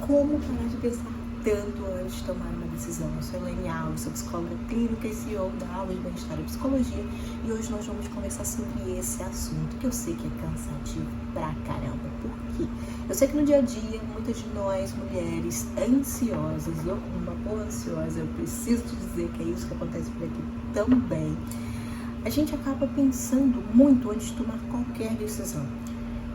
Como parar de pensar tanto antes de tomar uma decisão? Eu sou Elaine Alves, sou psicóloga clínica e CEO da Aula de Bem-Estar e Psicologia, e hoje nós vamos conversar sobre esse assunto que eu sei que é cansativo pra caramba. Por quê? Eu sei que no dia a dia, muitas de nós, mulheres ansiosas, eu como uma boa ansiosa, eu preciso te dizer que é isso que acontece por aqui também, a gente acaba pensando muito antes de tomar qualquer decisão.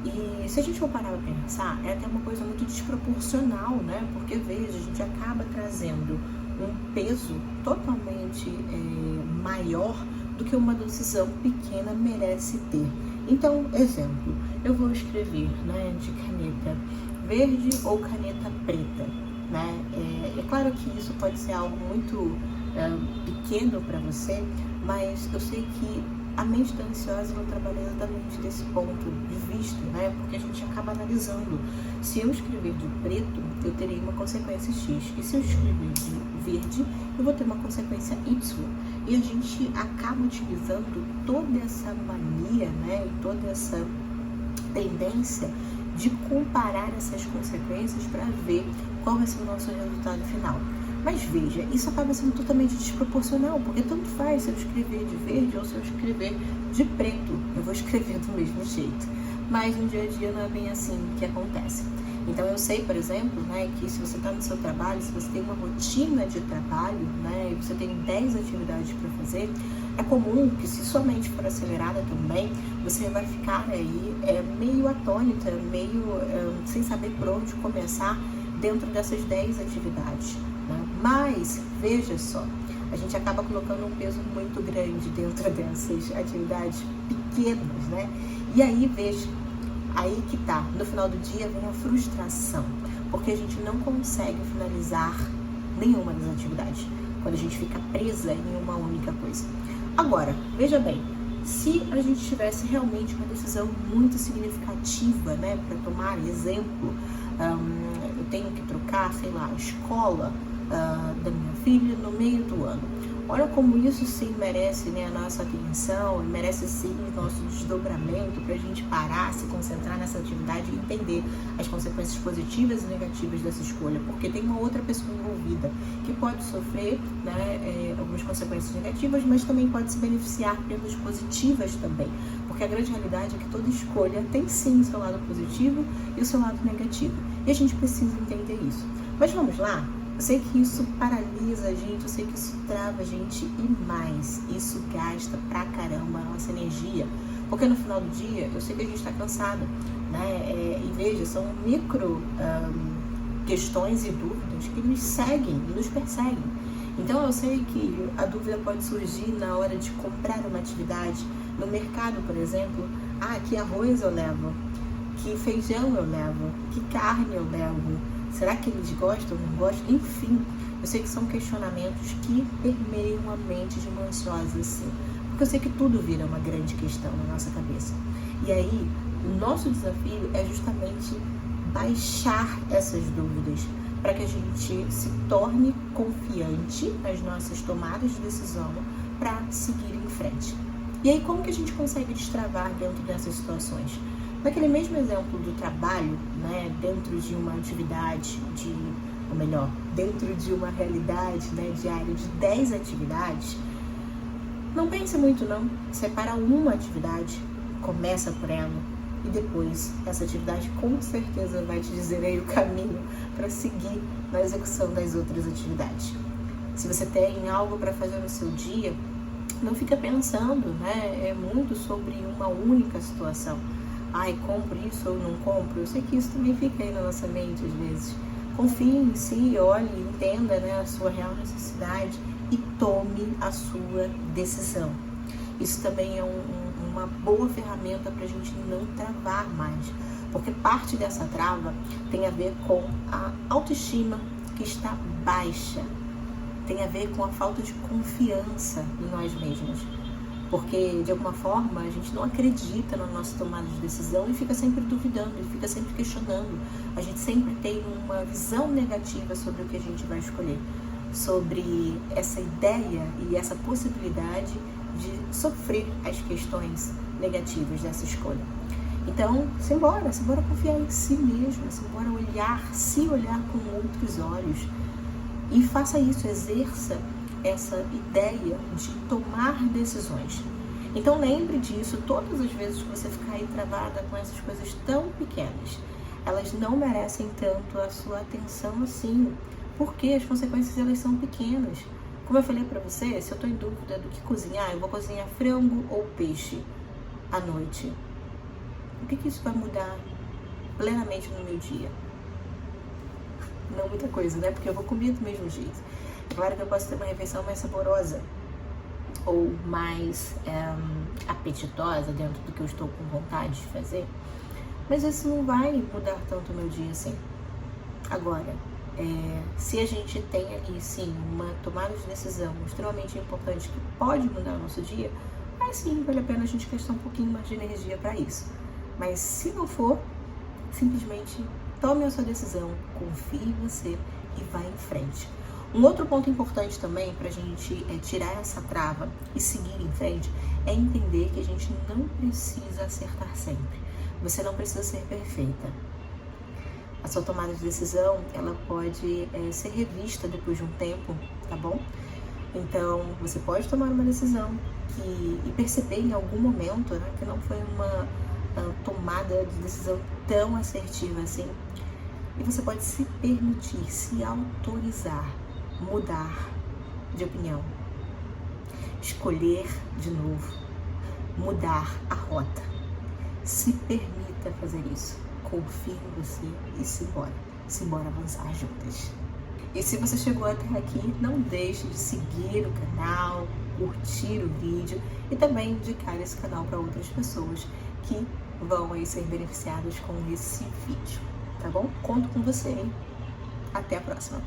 E se a gente for parar para pensar, é até uma coisa muito desproporcional, né? Porque, veja, a gente acaba trazendo um peso totalmente maior do que uma decisão pequena merece ter. Então, exemplo, eu vou escrever, né, de caneta verde ou caneta preta, né? É claro que isso pode ser algo muito pequeno para você, mas eu sei que a mente da ansiosa não trabalha exatamente desse ponto de vista, né? Porque a gente acaba analisando. Se eu escrever de preto, eu terei uma consequência X. E se eu escrever de verde, eu vou ter uma consequência Y. E a gente acaba utilizando toda essa mania, né? E toda essa tendência de comparar essas consequências para ver qual vai ser o nosso resultado final. Mas veja, isso acaba sendo totalmente desproporcional, porque tanto faz se eu escrever de verde ou se eu escrever de preto, eu vou escrever do mesmo jeito. Mas no dia a dia não é bem assim que acontece. Então eu sei, por exemplo, né, que se você está no seu trabalho, se você tem uma rotina de trabalho, né, e você tem 10 atividades para fazer, é comum que, se sua mente for acelerada também, você vai ficar aí meio atônita, meio sem saber por onde começar dentro dessas 10 atividades. Mas, veja só, a gente acaba colocando um peso muito grande dentro dessas atividades pequenas, né? E aí, veja, aí que tá, no final do dia vem a frustração, porque a gente não consegue finalizar nenhuma das atividades, quando a gente fica presa em uma única coisa. Agora, veja bem, se a gente tivesse realmente uma decisão muito significativa, né, para tomar exemplo, eu tenho que trocar, sei lá, a escola da minha filha no meio do ano. Olha como isso sim merece, né, a nossa atenção, merece sim o nosso desdobramento para a gente parar, se concentrar nessa atividade e entender as consequências positivas e negativas dessa escolha, porque tem uma outra pessoa envolvida que pode sofrer, né, algumas consequências negativas, mas também pode se beneficiar pelas positivas também, porque a grande realidade é que toda escolha tem sim o seu lado positivo e o seu lado negativo, e a gente precisa entender isso. Mas vamos lá? Eu sei que isso paralisa a gente, eu sei que isso trava a gente e mais, isso gasta pra caramba a nossa energia, porque no final do dia eu sei que a gente tá cansada, né? E veja, são micro questões e dúvidas que nos seguem e nos perseguem. Então eu sei que a dúvida pode surgir na hora de comprar uma atividade no mercado, por exemplo. Que arroz eu levo? Que feijão eu levo? Que carne eu levo? Será que eles gostam, não gostam? Enfim, eu sei que são questionamentos que permeiam a mente de uma ansiosa assim. Porque eu sei que tudo vira uma grande questão na nossa cabeça. E aí, o nosso desafio é justamente baixar essas dúvidas para que a gente se torne confiante nas nossas tomadas de decisão para seguir em frente. E aí, como que a gente consegue destravar dentro dessas situações? Naquele mesmo exemplo do trabalho, né, dentro de uma atividade dentro de uma realidade, né, diária de 10 atividades, não pense muito não, separa uma atividade, começa por ela e depois essa atividade com certeza vai te dizer aí o caminho para seguir na execução das outras atividades. Se você tem algo para fazer no seu dia, não fica pensando, né, muito sobre uma única situação. Compro isso ou não compro? Eu sei que isso também fica aí na nossa mente às vezes. Confie em si, olhe, entenda, né, a sua real necessidade e tome a sua decisão. Isso também é uma boa ferramenta para a gente não travar mais, porque parte dessa trava tem a ver com a autoestima que está baixa, tem a ver com a falta de confiança em nós mesmos. Porque, de alguma forma, a gente não acredita na nossa tomada de decisão e fica sempre duvidando, e fica sempre questionando. A gente sempre tem uma visão negativa sobre o que a gente vai escolher, sobre essa ideia e essa possibilidade de sofrer as questões negativas dessa escolha. Então, simbora confiar em si mesmo, simbora se olhar com outros olhos. E faça isso, exerça essa ideia de tomar decisões. Então lembre disso todas as vezes que você ficar aí travada com essas coisas tão pequenas. Elas não merecem tanto a sua atenção assim, porque as consequências elas são pequenas. Como eu falei pra você, se eu tô em dúvida do que cozinhar, eu vou cozinhar frango ou peixe à noite. O que isso vai mudar plenamente no meu dia? Não muita coisa, né? Porque eu vou comer do mesmo jeito. É claro que eu posso ter uma refeição mais saborosa ou mais apetitosa dentro do que eu estou com vontade de fazer, mas isso não vai mudar tanto o meu dia assim. Agora, se a gente tem ali sim uma tomada de decisão extremamente importante que pode mudar o nosso dia, aí sim vale a pena a gente gastar um pouquinho mais de energia para isso. Mas se não for, simplesmente tome a sua decisão, confie em você e vá em frente. Um outro ponto importante também para a gente tirar essa trava e seguir em frente é entender que a gente não precisa acertar sempre. Você não precisa ser perfeita. A sua tomada de decisão, ela pode ser revista depois de um tempo, tá bom? Então, você pode tomar uma decisão e perceber em algum momento, né, que não foi uma tomada de decisão tão assertiva assim. E você pode se permitir, se autorizar, mudar de opinião, escolher de novo, mudar a rota. Se permita fazer isso. Confie em você e simbora avançar juntas. E se você chegou até aqui, não deixe de seguir o canal, curtir o vídeo e também indicar esse canal para outras pessoas que vão aí ser beneficiadas com esse vídeo, tá bom? Conto com você, hein? Até a próxima!